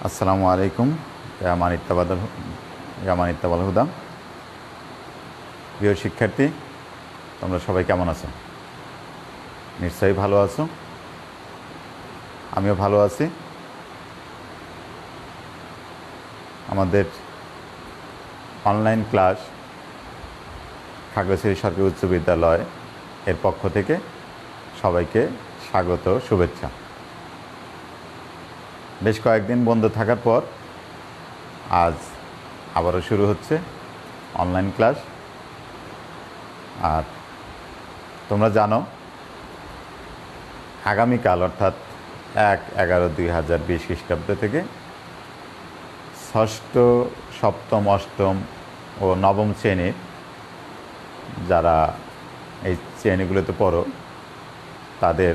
আসসালামু আলাইকুম। ইয়ামান ইত্তাবাল হুদা। প্রিয় শিক্ষার্থী, তোমরা সবাই কেমন আছো? নিশ্চয়ই ভালো আছো। আমিও ভালো আছি। আমাদের অনলাইন ক্লাস খাগড়াছড়ি সরকারি উচ্চ বিদ্যালয় এর পক্ষ থেকে সবাইকে স্বাগত, শুভেচ্ছা। বেশ কয়েকদিন বন্ধ থাকার পর আজ আবারও শুরু হচ্ছে অনলাইন ক্লাস। আর তোমরা জানো, আগামীকাল অর্থাৎ 1/11/2020 খ্রিস্টাব্দ থেকে ষষ্ঠ, সপ্তম, অষ্টম ও নবম শ্রেণীর যারা এই শ্রেণীগুলোতে পড়ো তাদের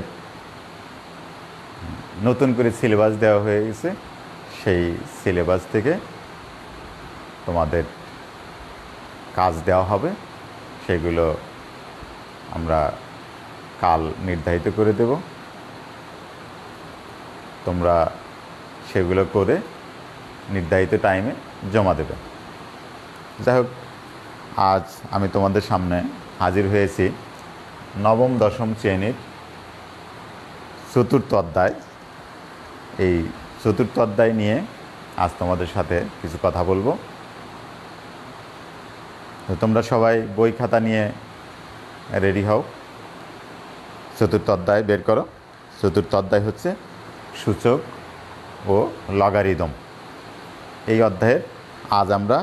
নতুন করে সিলেবাস দেওয়া হয়ে গেছে। সেই সিলেবাস থেকে তোমাদের কাজ দেওয়া হবে, সেগুলো আমরা কাল নির্ধারিত করে দেব। তোমরা সেগুলো করে নির্ধারিত টাইমে জমা দেবে। যাই হোক, আজ আমি তোমাদের সামনে হাজির হয়েছি নবম দশম শ্রেণীর চতুর্থ অধ্যায়। এই চতুর্থ অধ্যায় নিয়ে আজ তোমাদের সাথে কিছু কথা বলবো। তো তোমরা সবাই বই খাতা নিয়ে রেডি হও, চতুর্থ অধ্যায় বের করো। চতুর্থ অধ্যায় হচ্ছে সূচক ও লগারিদম। এই অধ্যায়ে আজ আমরা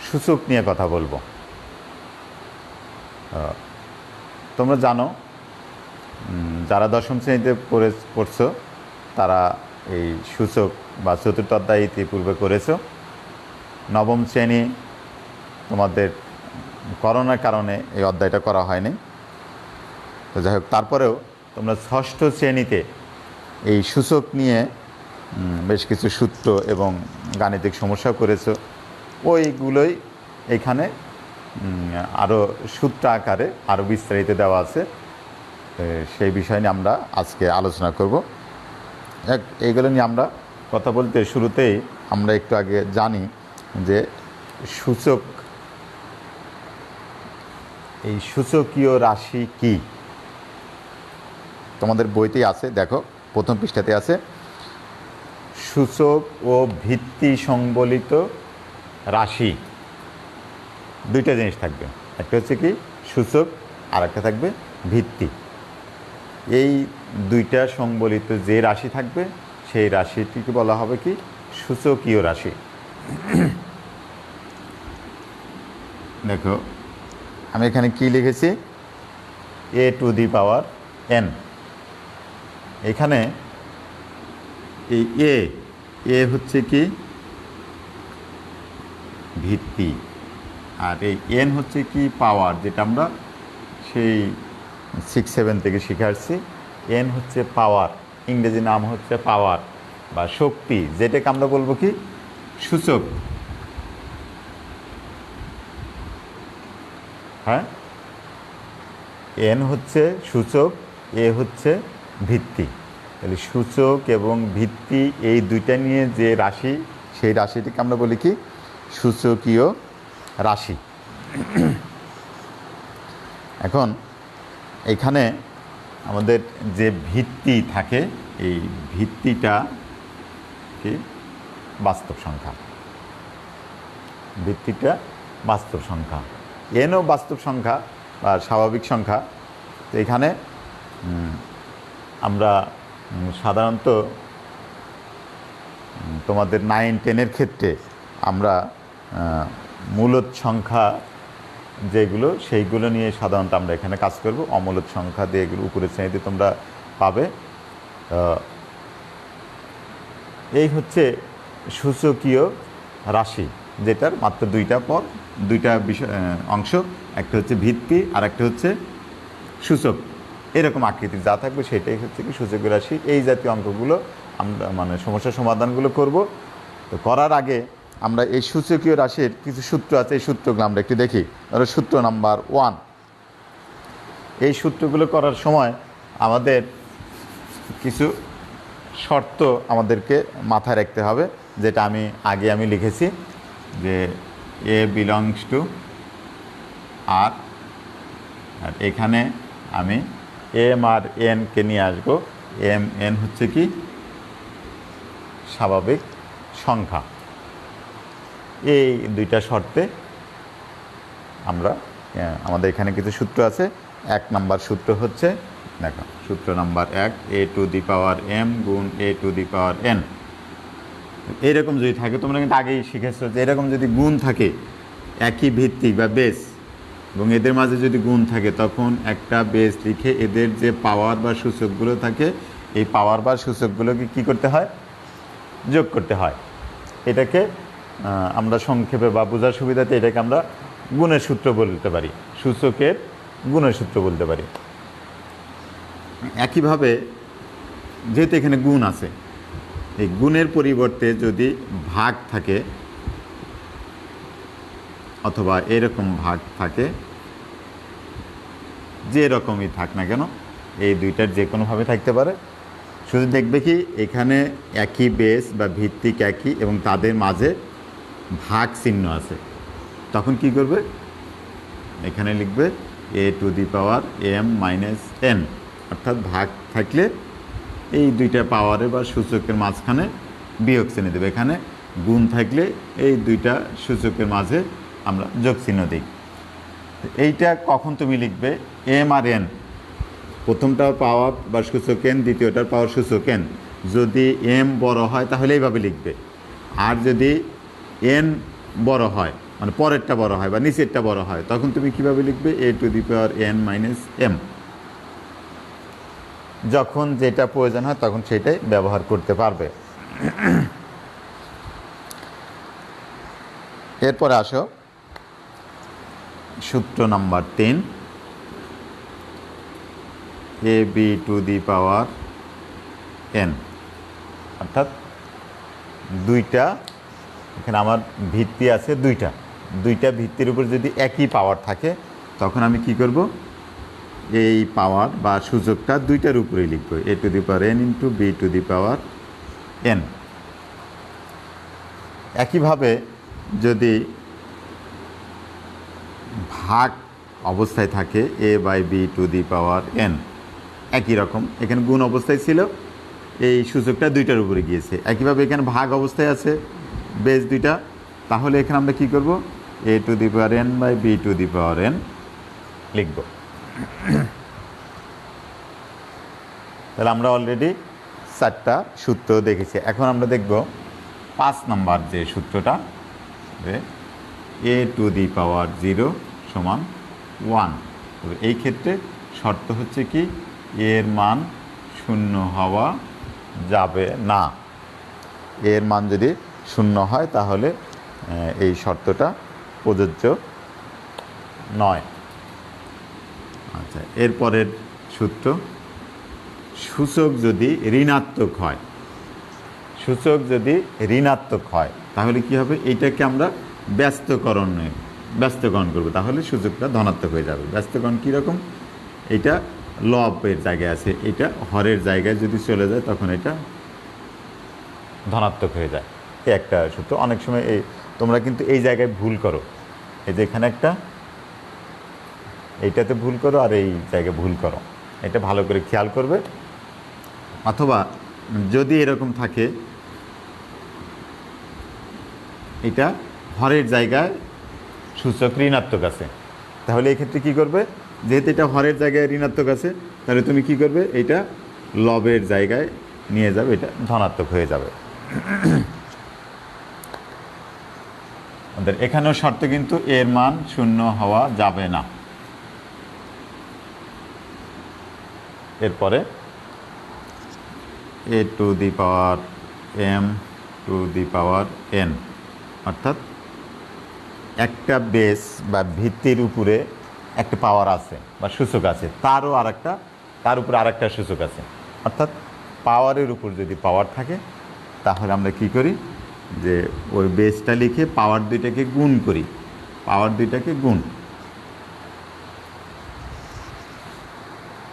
সূচক নিয়ে কথা বলবো। তোমরা জানো, যারা দশম শ্রেণীতে পড়ছো তারা এই সূচক বা চতুর্থ অধ্যায় ইতিপূর্বে করেছো। নবম শ্রেণী তোমাদের করোনার কারণে এই অধ্যায়টা করা হয়নি। তো যাই হোক, তারপরেও তোমরা ষষ্ঠ শ্রেণীতে এই সূচক নিয়ে বেশ কিছু সূত্র এবং গাণিতিক সমস্যাও করেছো। ওইগুলোই এখানে আরও সূত্র আকারে আরও বিস্তারিত দেওয়া আছে। সেই বিষয় নিয়ে আমরা আজকে আলোচনা করব। এইগুলো নিয়ে আমরা কথা বলতে শুরুতেই আমরা একটু আগে জানি যে সূচক, এই সূচকীয় রাশি কি। তোমাদের বইতেই আছে, দেখো প্রথম পৃষ্ঠাতে আছে সূচক ও ভিত্তি সংবলিত রাশি। দুইটা জিনিস থাকবে, একটা হচ্ছে কি সূচক আর একটা থাকবে ভিত্তি। এই দুইটা সংবলিত যে রাশি থাকবে সেই রাশিটিকে বলা হবে কি সূচকীয় রাশি। দেখো আমি এখানে কি লিখেছি, a⁴n। এখানে এই এ হচ্ছে কি ভিত্তি, আর এই n হচ্ছে কি পাওয়ার, যেটা আমরা সেই 6-7 থেকে শিখে আসছি। n হচ্ছে পাওয়ার, ইংরেজি নাম হচ্ছে পাওয়ার বা শক্তি, যেটাকে আমরা বলবো কি সূচক। হ্যাঁ, n হচ্ছে সূচক, এ হচ্ছে ভিত্তি। তাহলে সূচক এবং ভিত্তি এই দুইটা নিয়ে যে রাশি, সেই রাশিটিকে আমরা বলি কি সূচকীয় রাশি। এখন এখানে আমাদের যে ভিত্তি থাকে, এই ভিত্তিটা কি বাস্তব সংখ্যা। ভিত্তিটা বাস্তব সংখ্যা, এনও বাস্তব সংখ্যা বা স্বাভাবিক সংখ্যা। তো এখানে আমরা সাধারণত তোমাদের 9-10-এর ক্ষেত্রে আমরা মূলদ সংখ্যা যেগুলো, সেইগুলো নিয়ে সাধারণত আমরা এখানে কাজ করব। অমূলদ সংখ্যা দিয়ে এগুলো উপরের শ্রেণীতে তোমরা পাবে। এই হচ্ছে সূচকীয় রাশি, যেটার মাত্র দুইটা বিষয় অংশ, একটা হচ্ছে ভিত্তি আর একটা হচ্ছে সূচক। এরকম আকৃতির যা থাকবে সেটাই হচ্ছে কি সূচকীয় রাশি। এই জাতীয় অঙ্কগুলো আমরা সমস্যার সমাধানগুলো করব। তো করার আগে আমরা এই সূচকীয় রাশির কিছু সূত্র আছে, এই সূত্রগুলো আমরা একটু দেখি। ধরো সূত্র নাম্বার 1। এই সূত্রগুলো করার সময় আমাদের কিছু শর্ত আমাদেরকে মাথায় রাখতে হবে। যেটা আমি আগে লিখেছি যে এ বিলংস টু আর, আর এখানে আমি এম আর এনকে নিয়ে আসবো। এম এন হচ্ছে কি স্বাভাবিক সংখ্যা। এই দুইটা শর্তে আমরা আমাদের এখানে কিছু সূত্র আছে। 1 নম্বর সূত্র হচ্ছে, দেখো সূত্র number 1, A to the power M গুণ A to the power N. এরকম যদি থাকে, তোমরা কিন্তু আগেই শিখেছো যে এরকম যদি গুণ থাকে, একই ভিত্তিক বা বেস, এবং এদের মাঝে যদি গুণ থাকে, তখন একটা বেস লিখে এদের যে পাওয়ার বা সূচকগুলো থাকে, এই পাওয়ার বা সূচকগুলোকে কী করতে হয়? যোগ করতে হয়। এটাকে আমরা সংক্ষেপে বা বোঝার সুবিধাতে এটাকে আমরা গুণের সূত্র বলতে পারি, সূচকের গুণের সূত্র বলতে পারি। একইভাবে যেহেতু এখানে গুণ আছে, এই গুণের পরিবর্তে যদি ভাগ থাকে অথবা এরকম ভাগ থাকে, যে রকমই থাক না কেন, এই দুইটার যে কোনোভাবে থাকতে পারে, শুধু দেখবে কি এখানে একই বেস বা ভিত্তিক একই এবং তাদের মাঝে ভাগ চিহ্ন আছে, তখন কি করবে? এখানে লিখবে a to the power m minus n, অর্থাৎ ভাগ থাকলে এই দুইটা পাওয়ারে বা সূচকের মাঝখানে বিয়োগ চিহ্ন দেবে। এখানে গুণ থাকলে এই দুইটা সূচকের মাঝে আমরা যোগ চিহ্ন দিই। এইটা কখন তুমি লিখবে? এম আর এন, প্রথমটার পাওয়ার বা সূচক এন, দ্বিতীয়টার পাওয়ার সূচক এন। যদি এম বড় হয় তাহলে এইভাবে লিখবে, আর যদি এন বড় হয়, মানে পরেরটা বড় হয় বা নিচেরটা বড় হয়, তখন তুমি কিভাবে লিখবে? A to the power n minus m. যখন যেটা প্রয়োজন হয় তখন সেটাই ব্যবহার করতে পারবে। এরপরে আসো সূত্র number 3, A B to the power N, অর্থাৎ দুইটা, এখানে আমার ভিত্তি আছে দুইটা ভিত্তির উপর যদি একই পাওয়ার থাকে, তখন আমি কি করব? এই পাওয়ার বা সূচকটা দুইটার উপরেই লিখব, a to the power n into b to the power n. একইভাবে যদি ভাগ অবস্থায় থাকে, a by b to the power n, একই রকম এখানে গুণ অবস্থায় ছিল, এই সূচকটা দুইটার উপরে গিয়েছে। একইভাবে এখানে ভাগ অবস্থায় আছে বেস দুইটা, তাহলে এখানে আমরা কি করব? A to the power n by b to the power n লিখব। তাহলে আমরা অলরেডি 4টা সূত্র দেখেছি। এখন আমরা দেখব 5 নম্বর যে সূত্রটা, যে এ টু দি পাওয়ার 0 সমান 1। তবে এই ক্ষেত্রে শর্ত হচ্ছে কি, এর মান 0 হওয়া যাবে না। এর মান যদি 0 হয় তাহলে এই শর্তটা প্রযোজ্য নয়। আচ্ছা, এরপরের সূত্র, সূচক যদি ঋণাত্মক হয়, সূচক যদি ঋণাত্মক হয় তাহলে কি হবে? এইটাকে আমরা ব্যস্তকরণ করব, তাহলে সূচকটা ধনাত্মক হয়ে যাবে। ব্যস্তকরণ কীরকম? এটা লবের জায়গায় আছে, এটা হরের জায়গায় যদি চলে যায় তখন এটা ধনাত্মক হয়ে যায়। এই একটা সূত্র। অনেক সময় এই তোমরা কিন্তু এই জায়গায় ভুল করো, এই যে এখানে একটা, এইটাতে ভুল করো আর এই জায়গায় ভুল করো, এটা ভালো করে খেয়াল করবে। অথবা যদি এরকম থাকে, এটা হরের জায়গায় সূচক ঋণাত্মক আছে, তাহলে এই ক্ষেত্রে কী করবে? যেহেতু এটা হরের জায়গায় ঋণাত্মক আছে, তাহলে তুমি কি করবে? এটা লবের জায়গায় নিয়ে যাবে, এটা ধনাত্মক হয়ে যাবে। আমাদের এখানেও শর্ত কিন্তু এর মান 0 হওয়া যাবে না। এরপরে a to the power m to the power N, অর্থাৎ একটা বেস বা ভিত্তির উপরে একটা পাওয়ার আছে বা সূচক আছে, তার উপরে আরেকটা সূচক আছে, অর্থাৎ পাওয়ারের উপর যদি পাওয়ার থাকে তাহলে আমরা কি করি? যে ওই বেসটা লিখে পাওয়ার দুইটাকে গুণ করি, পাওয়ার দুইটাকে গুণ।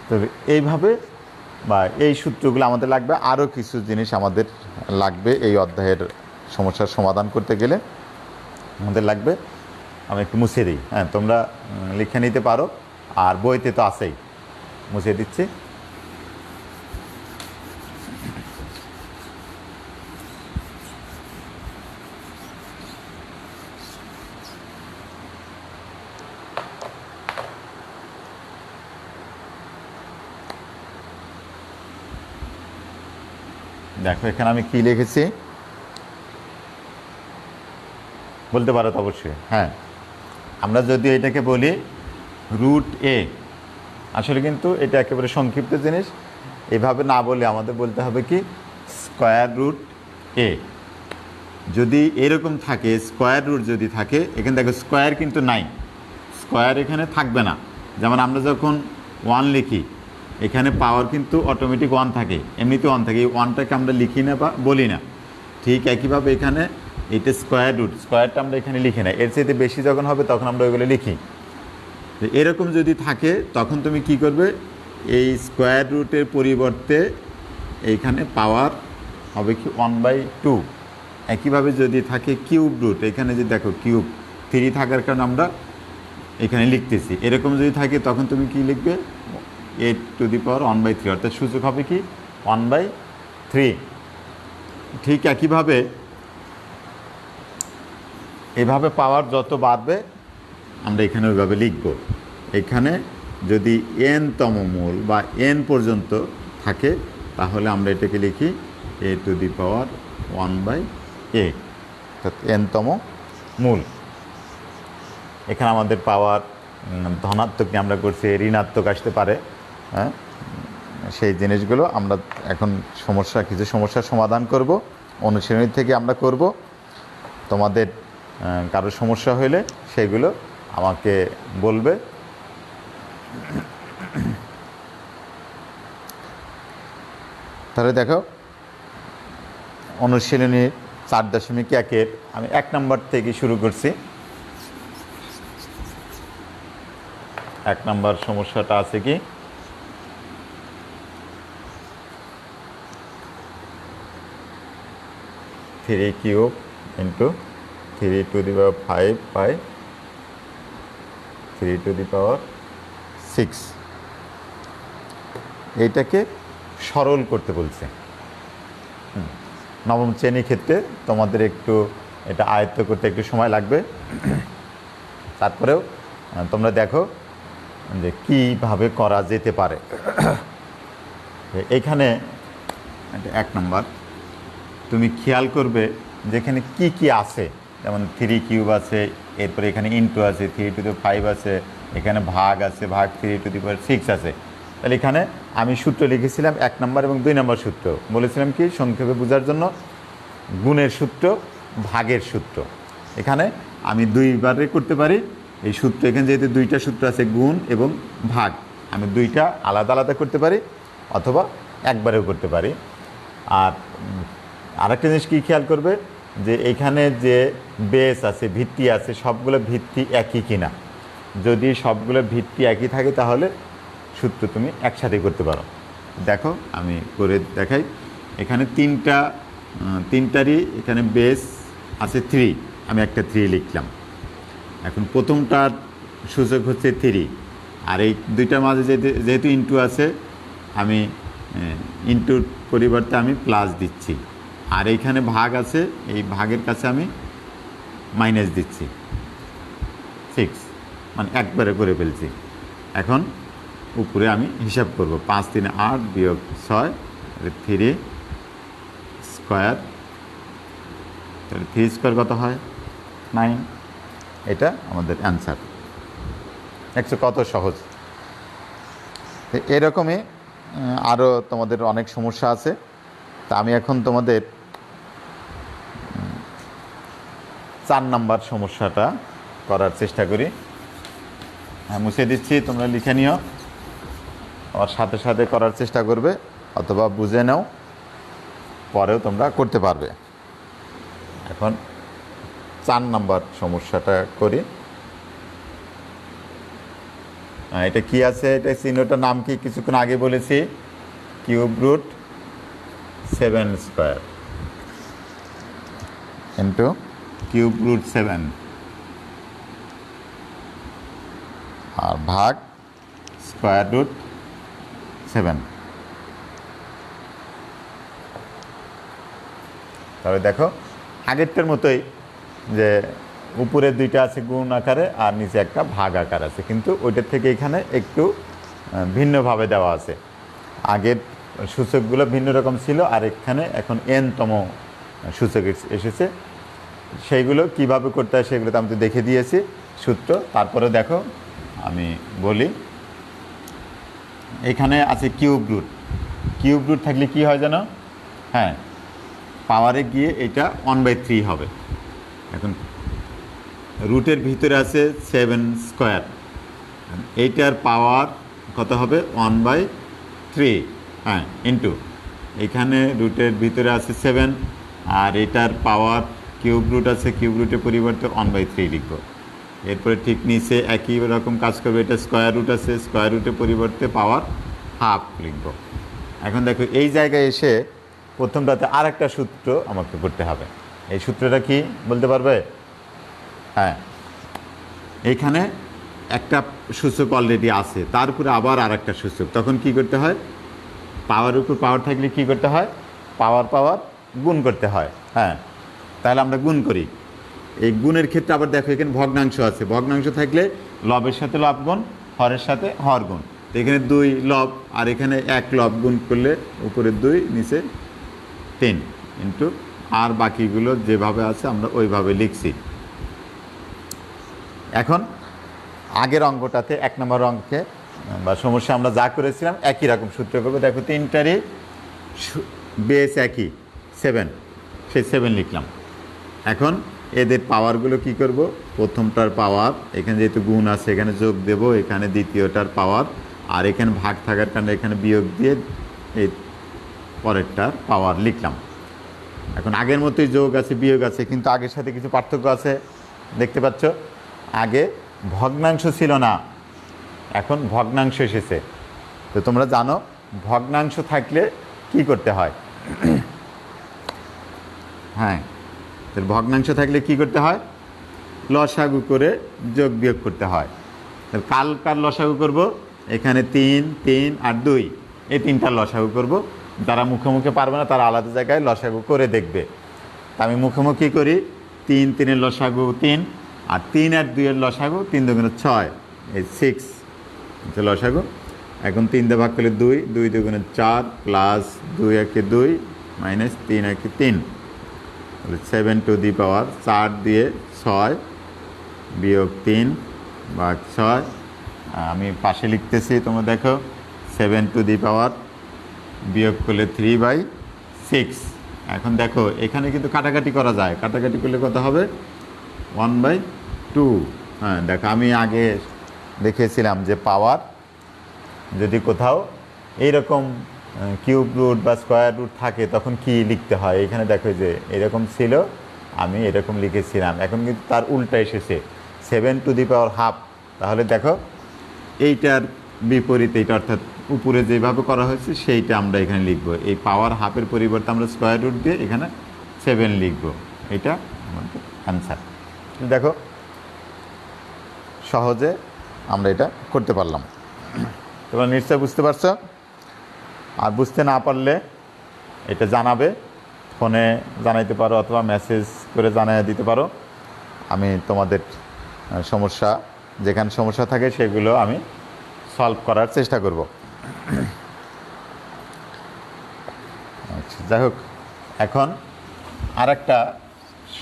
তবে এইভাবে বা এই সূত্রগুলো আমাদের লাগবে। আরও কিছু জিনিস আমাদের লাগবে এই অধ্যায়ের সমস্যার সমাধান করতে গেলে আমাদের লাগবে, আমি একটু মুছে দিই। হ্যাঁ, তোমরা লিখে নিতে পারো, আর বইতে তো আছেই, মুছে দিচ্ছি। দেখো এখানে আমি কি লিখেছি বলতে পারো তো অবশ্যই। হ্যাঁ, আমরা যদি এটাকে বলি রুট এ, আসলে কিন্তু এটা একেবারে সংক্ষিপ্ত জিনিস, এভাবে না বলে আমাদের বলতে হবে কি স্কোয়ার রুট এ। যদি এরকম থাকে, স্কোয়ার রুট যদি থাকে, এখানে দেখো স্কোয়ার কিন্তু নাই, স্কোয়ার এখানে থাকবে না। যেমন আমরা যখন 1 লিখি, এখানে পাওয়ার কিন্তু অটোমেটিক 1 থাকে, এমনিতে 1 থাকে, এই 1টাকে আমরা লিখি না বা বলি না। ঠিক একইভাবে এখানে এটা স্কোয়ার রুট, স্কোয়ারটা আমরা এখানে লিখি না, এর চাইতে বেশি যখন হবে তখন আমরা ওইগুলো লিখি। তো এরকম যদি থাকে তখন তুমি কি করবে, এই স্কোয়ার রুটের পরিবর্তে এইখানে পাওয়ার হবে কি 1/2। একইভাবে যদি থাকে কিউব রুট, এখানে যদি দেখো কিউব 3 থাকার কারণে আমরা এখানে লিখতেছি, এরকম যদি থাকে তখন তুমি কি লিখবে 8⁻1/3, অর্থাৎ সূচক হবে কি 1/3। ঠিক একইভাবে এভাবে পাওয়ার যত বাড়বে আমরা এখানে ওইভাবে লিখব। এখানে যদি n-তম মূল বা n পর্যন্ত থাকে তাহলে আমরা এটাকে লিখি a⁻1/a, অর্থাৎ n-তম মূল। এখানে আমাদের পাওয়ার ধনাত্মক নিয়ে আমরা করছি, ঋণাত্মক আসতে পারে। হ্যাঁ, সেই জিনিসগুলো আমরা এখন কিছু সমস্যার সমাধান করব, অনুশীলনী থেকে আমরা করব। তোমাদের কারো সমস্যা হলে সেগুলো আমাকে বলবে। তাহলে দেখো অনুশীলনী 4.1-এর আমি 1 নম্বর থেকে শুরু করছি। 1 নম্বর সমস্যাটা আছে কি, থ্রি কিউব ইন্টু 3⁵/3⁶ এইটাকে সরল করতে বলছে। নবম শ্রেণীর ক্ষেত্রে তোমাদের একটু এটা আয়ত্ত করতে একটু সময় লাগবে, তারপরেও তোমরা দেখো যে কীভাবে করা যেতে পারে। এইখানে 1 নম্বর তুমি খেয়াল করবে যেখানে কি কি আছে, যেমন 3 কিউব আছে, এরপরে এখানে ইন্টু আছে, 3⁵ আছে, এখানে ভাগ আছে, ভাগ 3⁶ আছে। তাহলে এখানে আমি সূত্র লিখেছিলাম 1 নম্বর এবং 2 নম্বর সূত্র, বলেছিলাম কি সংক্ষেপে বোঝার জন্য গুণের সূত্র, ভাগের সূত্র। এখানে আমি 2বারে করতে পারি এই সূত্র, এখানে যেহেতু 2টা সূত্র আছে গুণ এবং ভাগ, আমি 2টা আলাদা আলাদা করতে পারি অথবা একবারেও করতে পারি। আর আরেকটা জিনিস কি খেয়াল করবে যে এখানে যে বেস আছে, ভিত্তি আছে, সবগুলো ভিত্তি একই কিনা। যদি সবগুলো ভিত্তি একই থাকে তাহলে সূত্র তুমি একসাথে করতে পারো। দেখো আমি করে দেখাই। এখানে তিনটারই এখানে বেস আছে 3, আমি একটা 3 লিখলাম। এখন প্রথমটার সূচক হচ্ছে 3, আর এই 2টার মাঝে যেহেতু ইন্টু আছে আমি ইন্টুর পরিবর্তে আমি প্লাস দিচ্ছি, আর এইখানে ভাগ আছে, এই ভাগের কাছে আমি মাইনাস দিচ্ছি 6, মানে একবারে করে ফেলছি। এখন উপরে আমি হিসাব করব, 5 3 8 বিয়োগ 6, 3 স্কোয়ার, তাহলে 3 স্কোয়ার কত হয় 9। এটা আমাদের অ্যান্সার। দেখছো কত সহজ। এরকমই আরও তোমাদের অনেক সমস্যা আছে। তা আমি এখন তোমাদের 4 নম্বর সমস্যাটা করার চেষ্টা করি। মুছে দিচ্ছি, তোমরা লিখে নিও, আমার সাথে সাথে করার চেষ্টা করবে অথবা বুঝে নাও, পরেও তোমরা করতে পারবে। এখন 4 নম্বর সমস্যাটা করি। এটা কি আছে, এটা চিহ্নটার নাম কি কিছুক্ষণ আগে বলেছি, cube root 7 square. Into cube root 7 আর ভাগ স্কোয়ার রুট 7। তবে দেখো আগেরটার মতোই যে উপরে দুইটা আছে গুণ আকারে আর নিচে একটা ভাগ আকার আছে, কিন্তু ওইটার থেকে এখানে একটু ভিন্নভাবে দেওয়া আছে। আগের সূচকগুলো ভিন্ন রকম ছিল আর এখানে এখন এনতম সূচক এসেছে। সেইগুলো কিভাবে করতে হয় সেগুলো তো আমি তো দেখে দিয়েছি সূত্র। তারপরে দেখো আমি বলি, এখানে আছে কিউব রুট। কিউব রুট থাকলে কি হয় জানো? হ্যাঁ, পাওয়ারে গিয়ে এটা 1/3 হবে। এখন রুটের ভিতরে আছে 7 স্কোয়ার, এইটার পাওয়ার কত হবে? 1/3। হ্যাঁ, ইন্টু এখানে রুটের ভিতরে আছে 7 আর এটার পাওয়ার কিউব রুট আছে, কিউব রুটের পরিবর্তে 1/3 লিখব। এরপরে ঠিক নিচে একই রকম কাজ করবে, এটা স্কোয়ার রুট আছে, স্কোয়ার রুটের পরিবর্তে পাওয়ার হাফ লিখব। এখন দেখো এই জায়গায় এসে প্রথমটাতে আর একটা সূত্র আমাকে করতে হবে। এই সূত্রটা কি বলতে পারবে? হ্যাঁ, এইখানে একটা সূচক অলরেডি আছে, তার উপরে আবার আর একটা সূচক। তখন কি করতে হয়? পাওয়ার উপর পাওয়ার থাকলে কি করতে হয়? পাওয়ার গুণ করতে হয়। হ্যাঁ, তাহলে আমরা গুণ করি। এই গুণের ক্ষেত্রে আবার দেখো এখানে ভগ্নাংশ আছে, ভগ্নাংশ থাকলে লবের সাথে লব গুণ, হরের সাথে হর গুণ। তো এখানে 2 লব আর এখানে 1 লব গুণ করলে উপরে 2 নিচে 3 ইন্টু, আর বাকিগুলো যেভাবে আছে আমরা ওইভাবে লিখছি। এখন আগের অঙ্কটাতে 1 নম্বর অঙ্কে বা সমস্যা আমরা যা করেছিলাম একই রকম সূত্র করবো। দেখো তিনটারই বেস একই 7, সেই 7 লিখলাম। এখন এদের পাওয়ারগুলো কি করব? প্রথমটার পাওয়ার এখানে যেহেতু গুণ আছে এখানে যোগ দেব, এখানে দ্বিতীয়টার পাওয়ার, আর এখানে ভাগ থাকার কারণে এখানে বিয়োগ দিয়ে এই পরেরটার পাওয়ার লিখলাম। এখন আগের মতোই যোগ আছে বিয়োগ আছে, কিন্তু আগের সাথে কিছু পার্থক্য আছে, দেখতে পাচ্ছ। আগে ভগ্নাংশ ছিল না, এখন ভগ্নাংশ এসেছে। তো তোমরা জানো ভগ্নাংশ থাকলে কি করতে হয়? হ্যাঁ, ভগ্নাংশ থাকলে কি করতে হয়? লসাগু করে যোগ বিয়োগ করতে হয়। কার লসাগু করব? এখানে 3, 3 আর 2, এই তিনটার লসাগু করব। যারা মুখোমুখি পারবে না তারা আলাদা জায়গায় লসাগু করে দেখবে। তা আমি মুখোমুখি করি। 3, 3-এর লসাগু 3, আর 3 আর 2-এর লসাগু 3 2 6, এই 6 হচ্ছে লসাগু। এখন 3 দিয়ে ভাগ করলে 2, 2 2 4 প্লাস 2 1 2 মাইনাস 3 1 3, 7 টু দি পাওয়ার 4 দিয়ে 6 বিয়োগ 3 ভাগ 6। আমি পাশে লিখতেছি, তোমরা দেখো 7 টু দি পাওয়ার বিয়োগ করলে 3/6। এখন দেখো এখানে কিন্তু কাটাকাটি করা যায়, কাটাকাটি করলে কত হবে? 1/2। হ্যাঁ, দেখো আমি আগে দেখেছিলাম যে পাওয়ার যদি কোথাও এইরকম কিউব রুট বা স্কোয়ার রুট থাকে তখন কি লিখতে হয়। এখানে দেখো যে এরকম ছিল, আমি এরকম লিখেছিলাম। এখন কিন্তু তার উল্টা এসেছে 7 টু দি পাওয়ার হাফ। তাহলে দেখো এইটার বিপরীত, এইটা অর্থাৎ উপরে যেভাবে করা হয়েছে সেইটা আমরা এখানে লিখব। এই পাওয়ার হাফের পরিবর্তে আমরা স্কোয়ার রুট দিয়ে এখানে 7 লিখব। এটা আমাদের অ্যান্সার। দেখো সহজে আমরা এটা করতে পারলাম। তোমরা নিশ্চয় বুঝতে পারছো। আর বুঝতে না পারলে এটা জানাবে, ফোনে জানাইতে পারো অথবা মেসেজ করে জানিয়ে দিতে পারো। আমি তোমাদের সমস্যা, যেখানে সমস্যা থাকে সেগুলো আমি সলভ করার চেষ্টা করব। আচ্ছা, যাই হোক, এখন আর একটা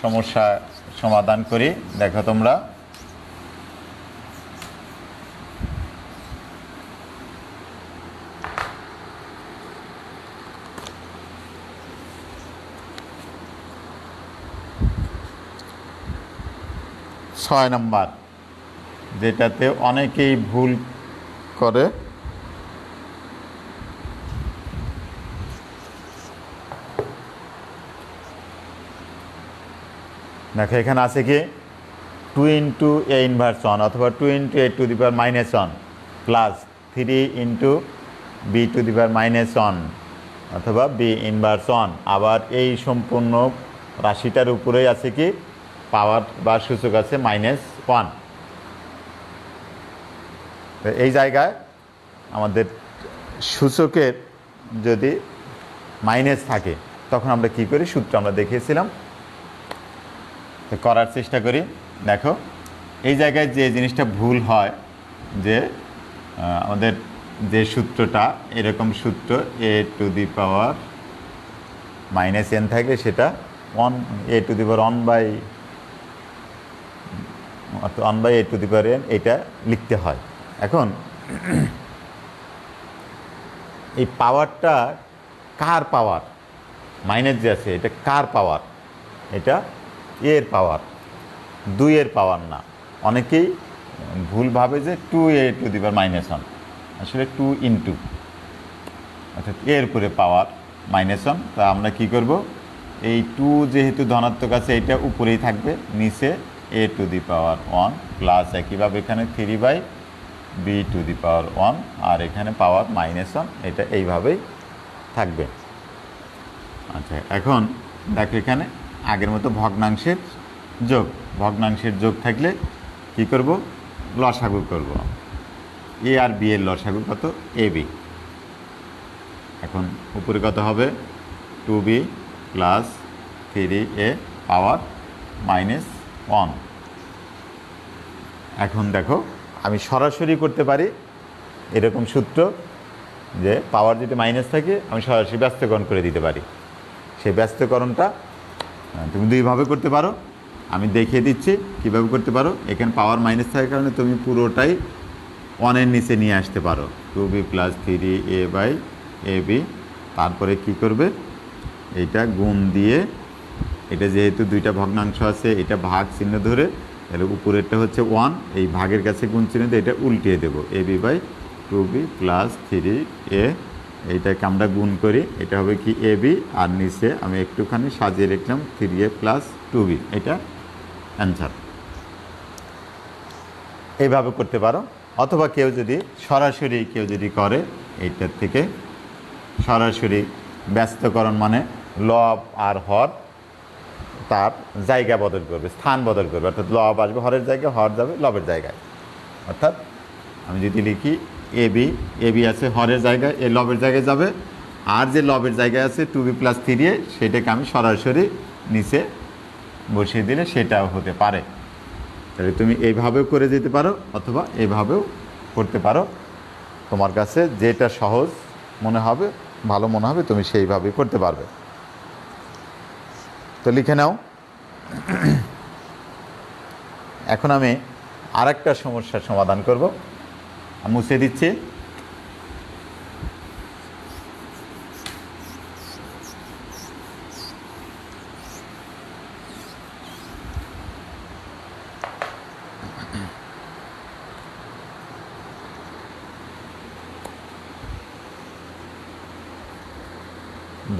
সমস্যা সমাধান করি। দেখো তোমরা ছয় নম্বর, যেটাতে অনেকেই ভুল করে। দেখো এখানে আছে কি 2 ইন্টু a ইনভার্স 1 অথবা 2 into a to the power -1 plus 3 into b to the power -1 অথবা b ইনভার্স 1। আবার এই সম্পূর্ণ রাশিটার উপরেই আছে কি পাওয়ার বা সূচক আছে -1। তো এই জায়গায় আমাদের সূচকের যদি মাইনাস থাকে তখন আমরা কি করি, সূত্র আমরা দেখিয়েছিলাম, তো করার চেষ্টা করি। দেখো এই জায়গায় যে জিনিসটা ভুল হয় যে আমাদের যে সূত্রটা এরকম সূত্র a⁻n থাকলে সেটা 1a⁴n এটা লিখতে হয়। এখন এই পাওয়ারটা কার পাওয়ার, মাইনাস যে আছে এটা কার পাওয়ার, এটা এর পাওয়ার, 2 এর পাওয়ার না। অনেকেই ভুল ভাবে যে 2a⁻1, আসলে 2 ইন্টু, অর্থাৎ এর উপরে পাওয়ার -1। তা আমরা কি করব, এই 2 যেহেতু ধনাত্মক আছে এটা উপরেই থাকবে, নিচে a⁻1 প্লাস একইভাবে এখানে 3/b⁻1 আর এখানে পাওয়ার -1, এটা এইভাবেই থাকবে। আচ্ছা, এখন দেখো এখানে আগের মতো ভগ্নাংশের যোগ থাকলে কি করব, লসাগু করব। এ আর বি এর লসাগু কত, ab। এখন উপরে কত হবে 2b প্লাস 3a পাওয়ার -1। এখন দেখো আমি সরাসরি করতে পারি এরকম সূত্র যে পাওয়ার যদি মাইনাস থাকে আমি সরাসরি ব্যস্তকরণ করে দিতে পারি। সেই ব্যস্তকরণটা তুমি দুইভাবে করতে পারো, আমি দেখিয়ে দিচ্ছি কীভাবে করতে পারো। এখানে পাওয়ার মাইনাস থাকার কারণে তুমি পুরোটাই 1-এর নিচে নিয়ে আসতে পারো, 2b প্লাস 3a/ab। তারপরে কি করবে, এইটা গুণ দিয়ে, এটা যেহেতু দুইটা ভগ্নাংশ আছে এটা ভাগ চিহ্ন ধরে, তাহলে উপরেরটা হচ্ছে 1, এই ভাগের কাছে গুণ চিহ্ন দিয়ে এটা উল্টিয়ে দেবো, ab/2b প্লাস 3a। এইটাকে আমরা গুণ করি, এটা হবে কি ab, আর নিচে আমি একটুখানি সাজিয়ে লিখলাম 3a প্লাস 2b, এটা অ্যান্সার। এইভাবে করতে পারো। অথবা কেউ যদি করে এইটার থেকে সরাসরি ব্যস্তকরণ মানে লব আর হর তার জায়গা বদল করবে, স্থান বদল করবে, অর্থাৎ লব আসবে হরের জায়গায়, হর যাবে লবের জায়গায়। অর্থাৎ আমি যদি লিখি ab আছে হরের জায়গায়, এ লবের জায়গায় যাবে, আর যে লবের জায়গায় আছে 2b প্লাস 3a সেটাকে আমি সরাসরি নিচে বসিয়ে দিলে সেটাও হতে পারে। তাহলে তুমি এইভাবেও করে যেতে পারো অথবা এইভাবেও করতে পারো, তোমার কাছে যেটা সহজ মনে হবে, ভালো মনে হবে, তুমি সেইভাবেই করতে পারবে। তো লিখে নাও। এখন আমি আরেকটা সমস্যার সমাধান করব, মুছে দিচ্ছি।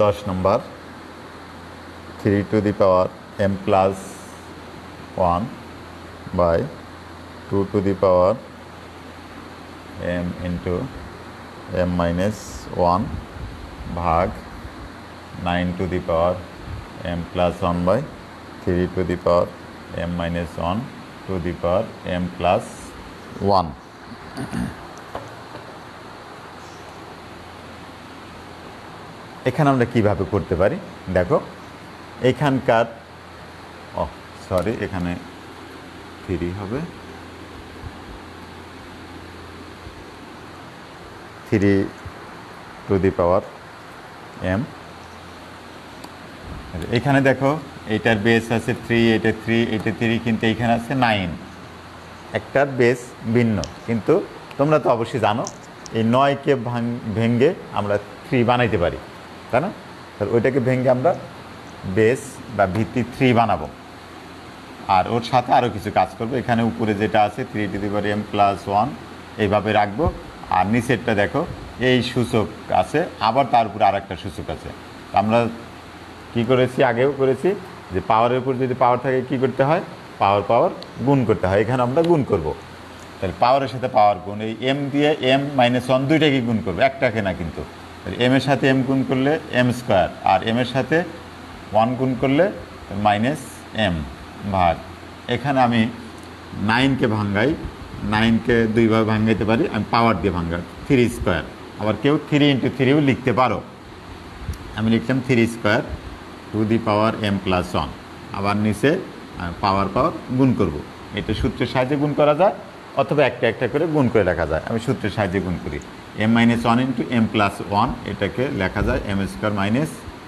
দশ নম্বর, 3m+1 বাই 2m×m−1 ভাগ 9m+1 বাই 3m−1 m+1। এখানে আমরা কিভাবে করতে পারি দেখো, এখানকার এখানে 3 হবে, 3m। এখানে দেখো এইটার বেস আছে 3, এটা 3, এটা 3, কিন্তু এইখানে আছে 9। একটার বেস ভিন্ন, কিন্তু তোমরা তো অবশ্যই জানো এই 9কে ভেঙে আমরা 3 বানাইতে পারি, তাই না? তাহলে ওইটাকে ভেঙে আমরা বেস বা ভিত্তি 3 বানাবো, আর ওর সাথে আরও কিছু কাজ করবো। এখানে উপরে যেটা আছে 3m+1 এইভাবে রাখবো, আর নিচেরটা দেখো এই সূচক আছে, আবার তার উপরে আর একটা সূচক আছে। আমরা কি করেছি, আগেও করেছি যে পাওয়ারের উপর যদি পাওয়ার থাকে কি করতে হয়, পাওয়ার গুণ করতে হয়। এখানে আমরা গুণ করব, তাহলে পাওয়ারের সাথে পাওয়ার গুণ, এই m দিয়ে m-1 দুইটাকে গুণ করবো, একটাকে না। কিন্তু m এর সাথে m গুণ করলে m², আর m এর সাথে 1 গুণ করলে মাইনাস এম ভাগ, এখানে আমি 9কে ভাঙ্গাই, 9কে 2 ভাবে ভাঙ্গাইতে পারি, আমি পাওয়ার দিয়ে ভাঙ্গাই 3²। আবার কেউ 3 × 3ও লিখতে পারো, আমি লিখলাম 3² টু দি পাওয়ার m+1। আবার নিচে পাওয়ার গুণ করব, এটা সূত্রের সাহায্যে গুণ করা যায় অথবা একটা একটা করে গুণ করে লেখা যায়। আমি সূত্রের সাহায্যে গুণ করি, m-1 × m+1, এটাকে লেখা যায় m²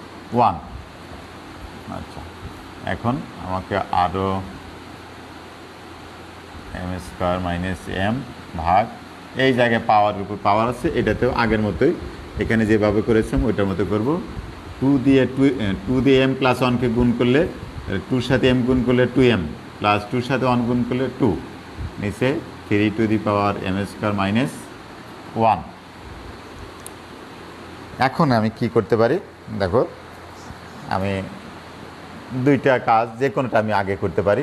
- 1। আচ্ছা, এখন আমাকে আরও m² - m ভাগ, এই জায়গায় পাওয়ার উপর পাওয়ার আছে, এটাতেও আগের মতোই এখানে যেভাবে করেছিলাম ওইটার মতো করব। 2 দিয়ে m+1কে গুণ করলে, 2-র সাথে m গুণ করলে 2m, প্লাস 2-র সাথে 1 গুণ করলে 2, নিচে 3 টু দি পাওয়ার m² - 1। এখন আমি কি করতে পারি দেখো, আমি দুইটা কাজ যে কোনোটা আমি আগে করতে পারি।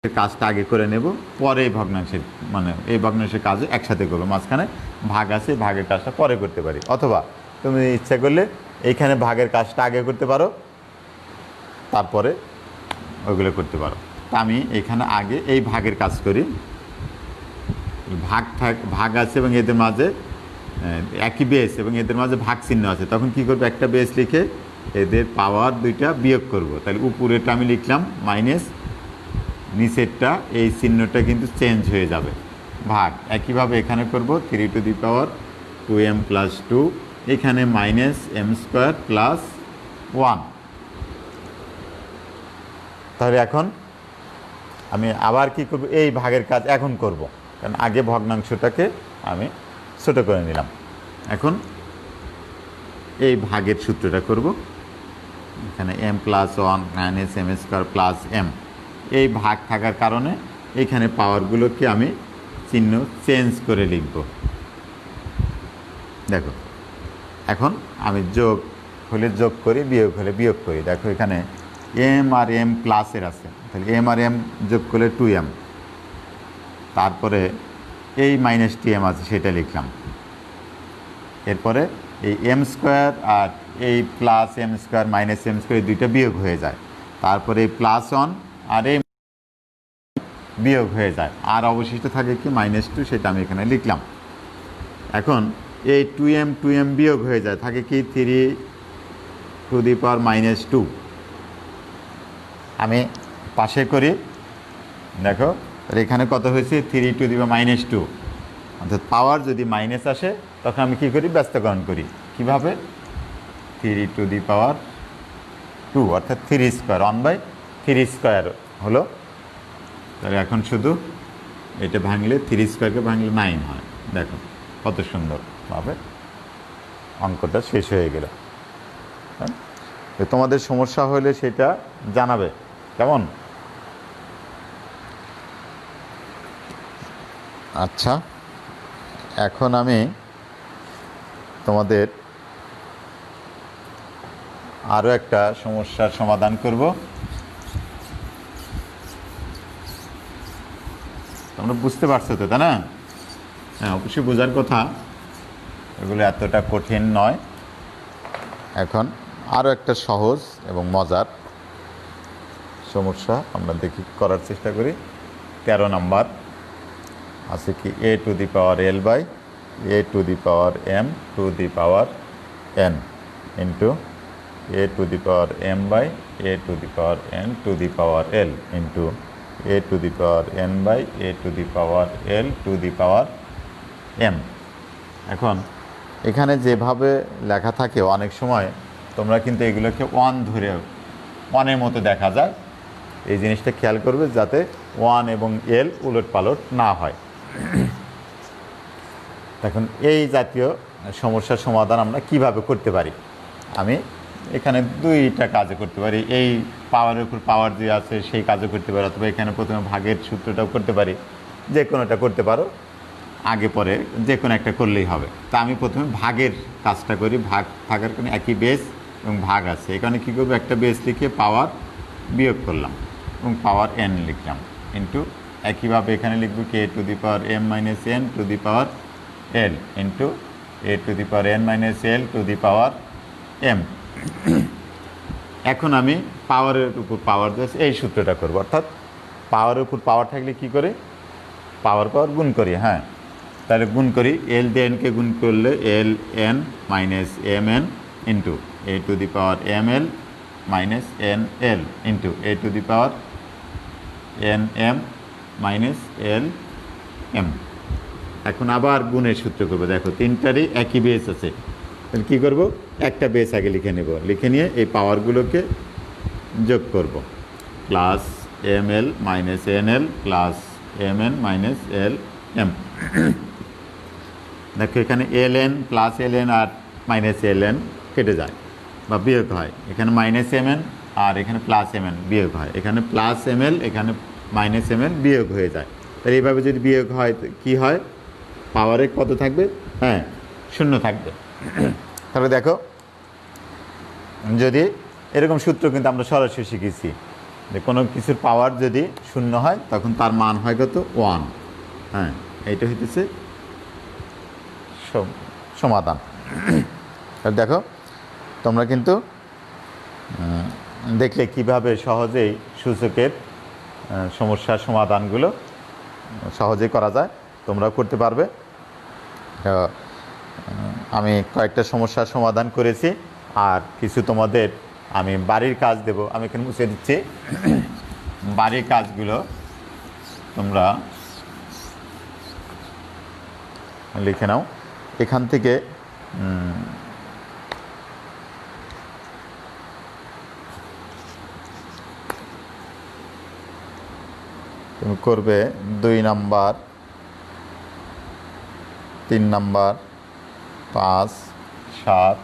কাজটা আগে করে নেব, পরে এই ভগ্নাংশের এই ভগ্নাংশের কাজে একসাথে করবো। মাঝখানে ভাগ আছে, ভাগের কাজটা পরে করতে পারি, অথবা তুমি ইচ্ছা করলে এইখানে ভাগের কাজটা আগে করতে পারো, তারপরে ওইগুলো করতে পারো। তা আমি এখানে আগে এই ভাগের কাজ করি। ভাগ আছে এবং এদের মাঝে একই বেস এবং এদের মাঝে ভাগ চিহ্ন আছে, তখন কি করবো, একটা বেস লিখে এদের পাওয়ার দুইটা বিয়োগ করব। তাহলে উপরেরটা আমি লিখলাম মাইনাস, নিচেরটা এই চিহ্নটা কিন্তু চেঞ্জ হয়ে যাবে, ভাগ। একইভাবে এখানে করব 3 টু দি পাওয়ার 2m+2, এখানে -m² + 1। তাহলে এখন আমি আবার কি করব, এই ভাগের কাজ এখন করব, কারণ আগে ভগ্নাংশটাকে আমি ছোট করে নিলাম। এখন এই ভাগের সূত্রটা করব, এখানে m+1 - m² + m। এই ভাগ থাকার কারণে এখানে পাওয়ারগুলোকে আমি চিহ্ন চেঞ্জ করে লিখব। দেখো, এখন আমি যোগ হলে যোগ করি, বিয়োগ হলে বিয়োগ করি। দেখো এখানে m আর m প্লাসের আছে, তাহলে m আর m যোগ করলে 2m, তারপরে এই -2m আছে সেটা লিখলাম। এরপরে এই m² আর এই +m² -m² এই দুইটা বিয়োগ হয়ে যায়, তারপরে এই +1 আর এই বিয়োগ হয়ে যায়, আর অবশিষ্ট থাকে কি -2, সেটা আমি এখানে লিখলাম। এখন এই 2m বিয়োগ হয়ে যায়, থাকে কি 3 টু দি পাওয়ার -2। আমি পাশে করি, দেখো এখানে কত হয়েছে, 3 টু দি পাওয়ার -2। অর্থাৎ পাওয়ার যদি মাইনাস আসে তখন আমি কী করি, ব্যস্তকরণ করি। কীভাবে, 3 টু দি পাওয়ার 2 অর্থাৎ 3² 1/3² হলো। তাহলে এখন শুধু এটা ভাঙলে 3² ভাঙলে 9 হয়। দেখো কত সুন্দরভাবে অঙ্কটা শেষ হয়ে গেল। তোমাদের সমস্যা হলে সেটা জানাবে, কেমন? আচ্ছা, এখন আমি তোমাদের আরও একটা সমস্যার সমাধান করব। তোমরা বুঝতে পারছো তো, তাই না? হ্যাঁ, অবশ্যই বোঝার কথা, এগুলো এতটা কঠিন নয়। এখন আরও একটা সহজ এবং মজার সমস্যা আমরা দেখি, করার চেষ্টা করি। 13 নম্বর আছে কি, a to the power l by a to the power m to the power n into a to the power m by a to the power n to the power l into a to the power n by a to the power l to the power m। এখন এখানে যেভাবে লেখা থাকে অনেক সময় তোমরা কিন্তু এগুলোকে 1 ধরে 1-এর মতো দেখা যায়, এই জিনিসটা খেয়াল করবে যাতে 1 এবং l উলট পালট না হয়। এখন এই জাতীয় সমস্যার সমাধান আমরা কিভাবে করতে পারি, আমি এখানে দুইটা কাজে করতে পারি। এই পাওয়ারের উপর পাওয়ার যে আছে সেই কাজও করতে পারি, অথবা এখানে প্রথমে ভাগের সূত্রটাও করতে পারি, যে কোনোটা করতে পারো, আগে পরে যে কোনো একটা করলেই হবে। তা আমি প্রথমে ভাগের কাজটা করি। ভাগ থাকার কারণে একই বেস এবং ভাগ আছে, এখানে কী করবো, একটা বেস লিখে পাওয়ার বিয়োগ করলাম এবং পাওয়ার n লিখলাম ইন্টু একইভাবে এখানে লিখব কি a to the power m minus n to the power l into a to the power n minus l to the power m। এখন আমি পাওয়ারের উপর পাওয়ার দিয়ে এই সূত্রটা করব, অর্থাৎ পাওয়ারের উপর পাওয়ার থাকলে কি করে, পাওয়ার গুণ করি। হ্যাঁ, তাহলে গুণ করি, এল দিয়ে এনকে গুণ করলে l n minus m n into a to the power m L minus N l into a to the power n m minus L m. এখন আবার গুণের সূত্র করবো। দেখো তিনটারই একই বেস আছে, তাহলে কী করবো, একটা বেস আগে লিখে নেব, লিখে নিয়ে এই পাওয়ারগুলোকে যোগ করব। প্লাস এম এল minus N L plus M N minus এল এম। দেখো এখানে L N plus L N আর মাইনাস এল এন কেটে যায় বা বিয়োগ হয়, এখানে মাইনাস এম এন আর এখানে প্লাস এম এন বিয়োগ হয়, এখানে প্লাস এম এল এখানে মাইনাস এম এল বিয়োগ হয়ে যায়। তাহলে এইভাবে যদি বিয়োগ হয় কী হয়, পাওয়ারে কত থাকবে, হ্যাঁ 0 থাকবে। তাহলে দেখো যদি এরকম সূত্র কিন্তু আমরা সরাসরি শিখেছি যে কোনো কিছুর পাওয়ার যদি 0 হয় তখন তার মান হয় কত, 1। হ্যাঁ, এইটা হইতেছে সমাধান। দেখো তোমরা কিন্তু দেখলে কিভাবে সহজেই সূচকের সমস্যার সমাধানগুলো সহজেই করা যায়, তোমরাও করতে পারবে। আমি কয়েকটা সমস্যার সমাধান করেছি, আর কিছু তোমাদের আমি বাড়ির কাজ দেব। আমি এখানে মুছে দিচ্ছি, বাড়ির কাজগুলো তোমরা লিখে নাও। এখান থেকে তুমি করবে 2 নাম্বার, 3 নাম্বার, 5, 7,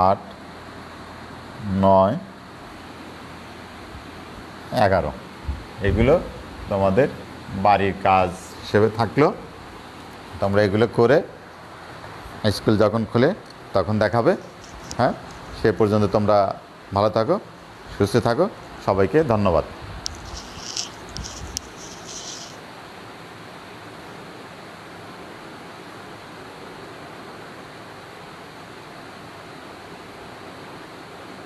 8, 9, 11 এগুলো তোমাদের বাড়ির কাজ হিসেবে থাকলো। তোমরা এগুলো করে স্কুল যখন খুলে তখন দেখাবে। হ্যাঁ, সে পর্যন্ত তোমরা ভালো থাকো, সুস্থ থাকো। সবাইকে ধন্যবাদ।